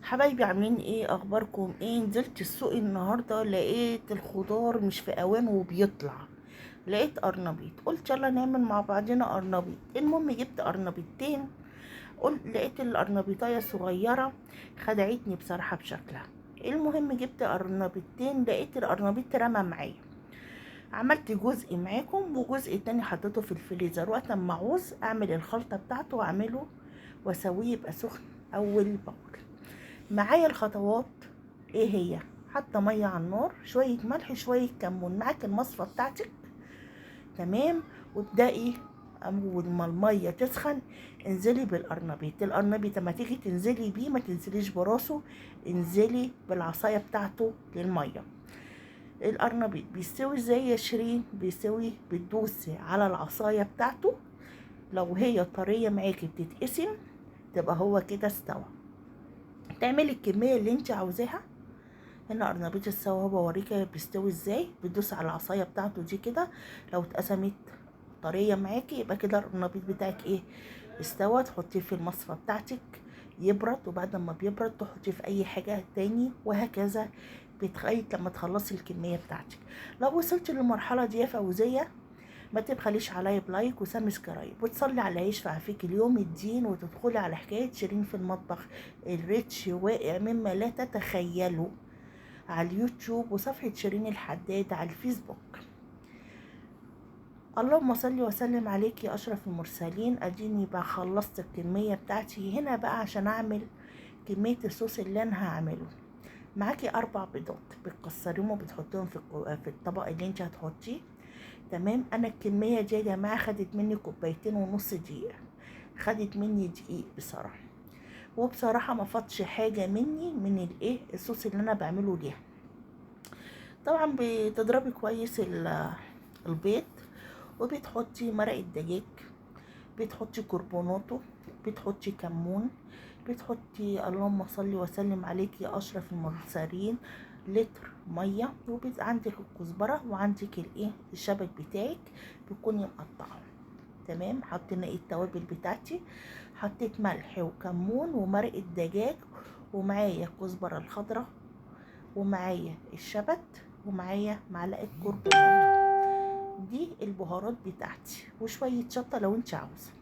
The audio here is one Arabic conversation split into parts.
حبايبي عاملين ايه؟ اخباركم ايه؟ نزلت السوق النهارده لقيت الخضار مش في اوانه وبيطلع. لقيت قرنبيط، قلت يلا نعمل مع بعضنا قرنبيط. المهم جبت قرنبيطتين. قلت لقيت القرنبيطايه صغيره، خدعتني بصراحه بشكلها. المهم جبت قرنبيطتين، لقيت القرنبيط رمى معايا. عملت جزء معاكم وجزء تاني حطيته في الفريزر، وقت ما اعوز اعمل الخلطه بتاعته واعمله واسويه يبقى سخن اول باول. معايا الخطوات ايه هي؟ حاطه ميه على النار، شويه ملح شويه كمون، معاك المصفى بتاعتك. تمام. وابدأي اول ما الميه تسخن انزلي بالقرنبيط. القرنبيط لما تيجي تنزلي بيه ما تنزليش براسه، انزلي بالعصايه بتاعته للميه. القرنبيط بيستوي ازاي يا شيرين؟ بيستوي بتدوسي على العصايه بتاعته، لو هي طريه معاكي بتتقسم، تبقى هو كده استوى. تعملي الكميه اللي انت عاوزاها. هنا قرنبيط السوا، هو بوريكي بيستوي ازاي. بتدوس على العصايه بتاعته دي كده، لو اتقسمت طريه معاكي يبقى كده القرنبيط بتاعك ايه؟ استوى. تحطيه في المصفى بتاعتك يبرد، وبعد ما بيبرد تحطيه في اي حاجه تاني، وهكذا بتخيط لما تخلصي الكميه بتاعتك. لو وصلت للمرحله دي يا فوزيه، ما تبخليش عليا بلايك وسبسكرايب، وتصلي على يشفع فيك اليوم الدين، وتدخلي على حكايه شيرين في المطبخ. الريتش واقع مما لا تتخيلوا على اليوتيوب، وصفحة شيرين الحداد على الفيسبوك. اللهم صل وسلم عليك يا أشرف المرسلين. أديني بقى خلصت الكمية بتاعتي هنا بقى عشان أعمل كمية الصوص اللي أنا هعمله. معاكي 4 بيضات، بتكسريهم وبتحطيهم في الطبق اللي انت هتحطيه. تمام. أنا الكمية دي يا جماعة خدت مني 2.5 كوب دقيق، خدت مني دقيق بصراحة. وبصراحة ما فاتش حاجة مني من الايه الصوص اللي أنا بعمله ليها. طبعا بتضربي كويس البيض، وبتحطي مرقة دجاج، بتحطي كربوناتو، بتحطي كمون، بتحطي اللهم صل وسلم عليك يا اشرف المرسلين لتر ميه، عندك الكزبره وعندك الايه الشبت بتاعك بتكوني مقطعه. تمام. حطينا ايه التوابل بتاعتي، حطيت ملح وكمون ومرقه دجاج، ومعايا الكزبره الخضراء، ومعايا الشبت، ومعايا معلقه كركم. دي البهارات بتاعتي، وشويه شطه لو انت عاوزه.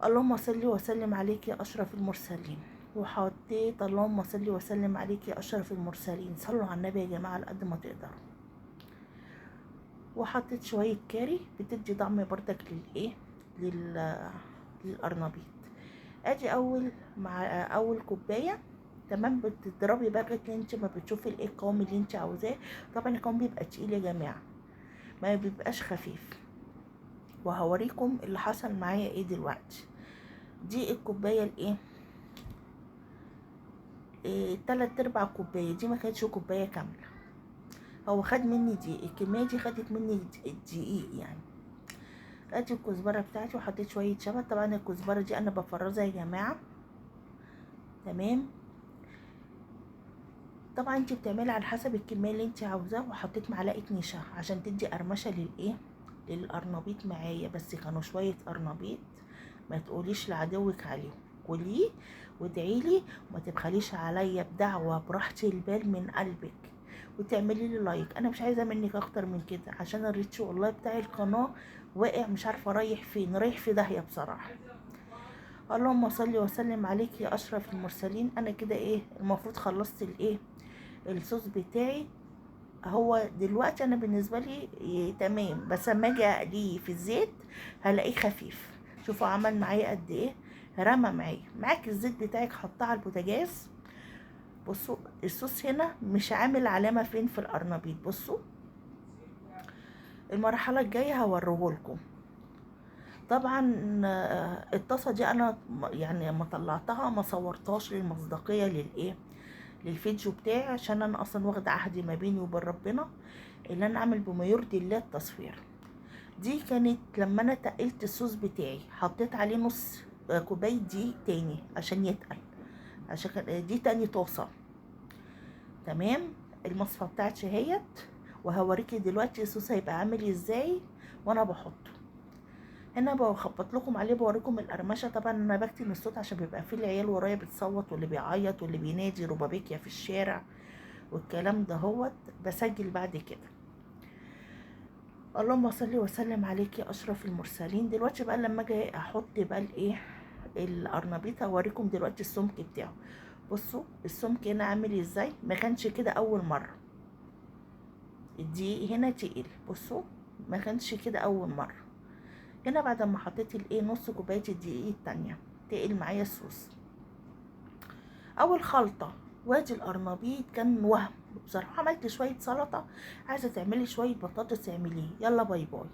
اللهم صل وسلم عليك يا اشرف المرسلين. وحطيت اللهم صل وسلم عليك يا اشرف المرسلين، صلوا على النبي يا جماعه على قد ما تقدروا. وحطيت شويه كاري بتدي طعم بردك للايه لل للقرنبيط. ادي اول كوبايه. تمام. بتضربي بقى اللي انت ما بتشوفي الايه القوام اللي انت عاوزاه. طبعا القوام بيبقى تقيل يا جماعه، ما بيبقاش خفيف. وهوريكم اللي حصل معايا ايه دلوقتي. دي الكوبايه الايه 3/4 كوبايه، دي ما كانتش كوبايه كامله. هو خد مني دقيق، الكميه دي خدت مني دقيق يعني. ادي الكزبره بتاعتي، وحطيت شويه شبت. طبعا الكزبره دي انا بفرزها يا جماعه. تمام. طبعا انت بتعملي على حسب الكميه اللي انت عاوزاه. وحطيت معلقه نشا عشان تدي قرمشه للايه للقرنبيط معايا، بس كانوا شويه قرنبيط، ما تقوليش لعدوك عليهم. كليه وادعيلي، وما تبخليش عليا بدعوه براحه البال من قلبك. وتعملي لي لايك، انا مش عايزه منك اكتر من كده، عشان الريتش والله بتاع القناه واقع، مش عارفه رايح فين، رايح في داهيه بصراحه. اللهم صل وسلم عليك يا اشرف المرسلين. انا كده ايه المفروض خلصت الايه الصوص بتاعي. هو دلوقتي انا بالنسبه لي إيه تمام، بس اما اجي اقليه في الزيت هلاقيه خفيف. شوفوا عمل معايا قد ايه، رمى معايا. معاك الزيت بتاعك حطاه على البوتاجاز. بصوا الصوص هنا مش عامل علامه فين في القرنبيط. بصوا المرحله الجايه هوريهولكم. طبعا الطاسه دي انا يعني لما طلعتها ما صورتهاش للمصداقيه للايه للفيديو بتاعي، عشان انا اصلا واخده عهدي ما بيني وبين ربنا اللي انا اعمل بما يرضي الله التصوير. دي كانت لما انا تقلت الصوص بتاعي، حطيت عليه نص كوبايه دقيق تاني عشان يتقل، عشان دي تاني طاسه. تمام. المصفى بتاعتي اهيت، وهوريكي دلوقتي الصوص هيبقى عامل ازاي وانا بحطه. هنا بخبط لكم عليه بوريكم القرمشه. طبعا انا بكتم الصوت عشان بيبقى فيه العيال ورايا بتصوت واللي بيعيط واللي بينادي ربابيكيا في الشارع والكلام ده هوت. بسجل بعد كده. اللهم صل وسلم عليك يا اشرف المرسلين. دلوقتي بقى لما اجي احط بقى الايه القرنبيط هوريكم دلوقتي السمك بتاعه. بصوا السمك هنا عامل ازاي، ما كانش كده اول مره. الدقيق هنا تقيل، بصوا ما كانش كده اول مره. هنا بعد ما حطيت الايه نص كوبايه الدقيق التانية تقل معايا الصوص. اول خلطه وادي القرنبيط كان وهم. بصراحه عملت شويه سلطه. عايزه تعملي شويه بطاطس اعمليه. يلا باي باي.